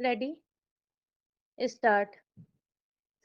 Ready start.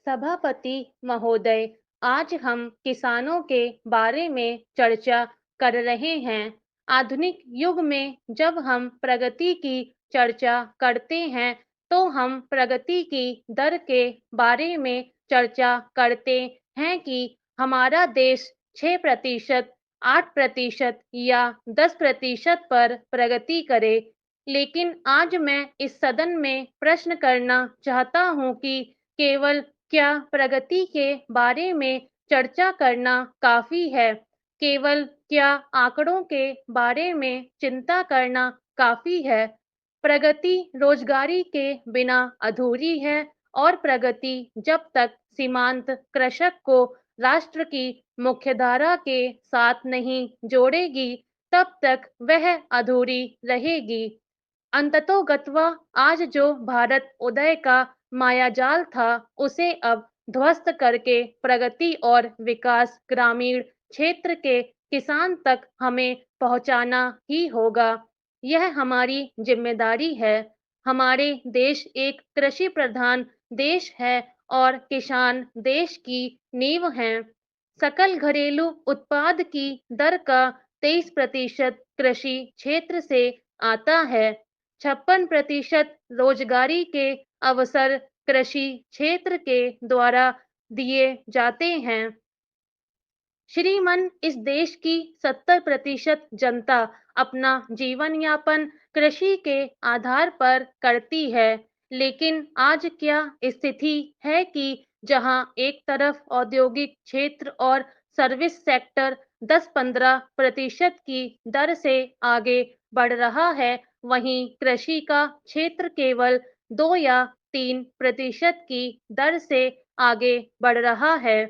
सभापति महोदय, आज हम किसानों के बारे में चर्चा कर रहे हैं। आधुनिक युग में जब हम प्रगति की चर्चा करते हैं, तो हम प्रगति की दर के बारे में चर्चा करते हैं कि हमारा देश 6%, 8% या 10% पर प्रगति करे। लेकिन आज मैं इस सदन में प्रश्न करना चाहता हूं कि केवल क्या प्रगति के बारे में चर्चा करना काफी है? केवल क्या आंकड़ों के बारे में चिंता करना काफी है? प्रगति रोजगारी के बिना अधूरी है और प्रगति जब तक सीमांत कृषक को राष्ट्र की मुख्यधारा के साथ नहीं जोड़ेगी, तब तक वह अधूरी रहेगी। अंततोगत्वा आज जो भारत उदय का मायाजाल था, उसे अब ध्वस्त करके प्रगति और विकास ग्रामीण क्षेत्र के किसान तक हमें पहुंचाना ही होगा। यह हमारी जिम्मेदारी है। हमारे देश एक कृषि प्रधान देश है और किसान देश की नींव हैं। सकल घरेलू उत्पाद की दर का 23% कृषि क्षेत्र से आता है। 56% रोजगारी के अवसर कृषि क्षेत्र के द्वारा दिए जाते हैं। श्रीमन, इस देश की 70% जनता अपना जीवन यापन कृषि के आधार पर करती है। लेकिन आज क्या स्थिति है कि जहां एक तरफ औद्योगिक क्षेत्र और सर्विस सेक्टर 10-15% की दर से आगे बढ़ रहा है, वहीं कृषि का क्षेत्र केवल 2 या 3% की दर से आगे बढ़ रहा है।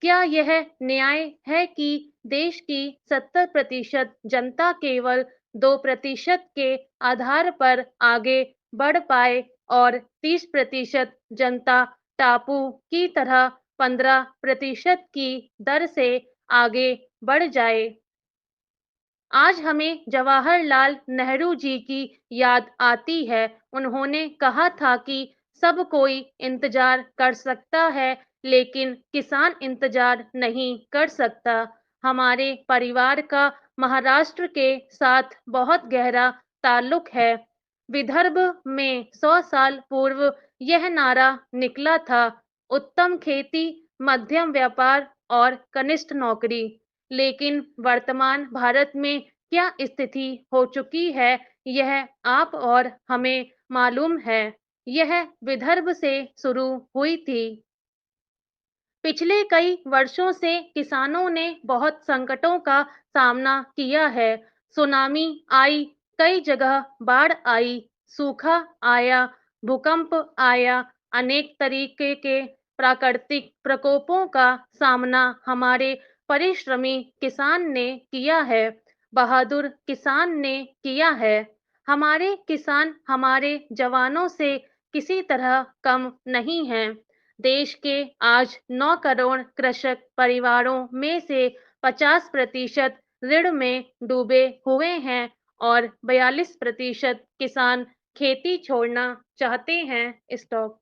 क्या यह न्याय है कि देश की 70% जनता केवल 2% के आधार पर आगे बढ़ पाए और 30% जनता टापू की तरह 15% की दर से आगे बढ़ जाए? आज हमें जवाहरलाल नेहरू जी की याद आती है। उन्होंने कहा था कि सब कोई इंतजार कर सकता है, लेकिन किसान इंतजार नहीं कर सकता। हमारे परिवार का महाराष्ट्र के साथ बहुत गहरा ताल्लुक है। विदर्भ में 100 साल पूर्व यह नारा निकला था, उत्तम खेती, मध्यम व्यापार और कनिष्ठ नौकरी। लेकिन वर्तमान भारत में क्या स्थिति हो चुकी है, यह आप और हमें मालूम है। यह विदर्भ से शुरू हुई थी। पिछले कई वर्षों से किसानों ने बहुत संकटों का सामना किया है। सुनामी आई, कई जगह बाढ़ आई, सूखा आया, भूकंप आया, अनेक तरीके के प्राकृतिक प्रकोपों का सामना हमारे परिश्रमी किसान ने किया है। बहादुर किसान ने किया है। हमारे किसान हमारे जवानों से किसी तरह कम नहीं हैं। देश के आज 9 करोड़ कृषक परिवारों में से 50% ऋण में डूबे हुए हैं और 42% किसान खेती छोड़ना चाहते हैं। स्टॉप।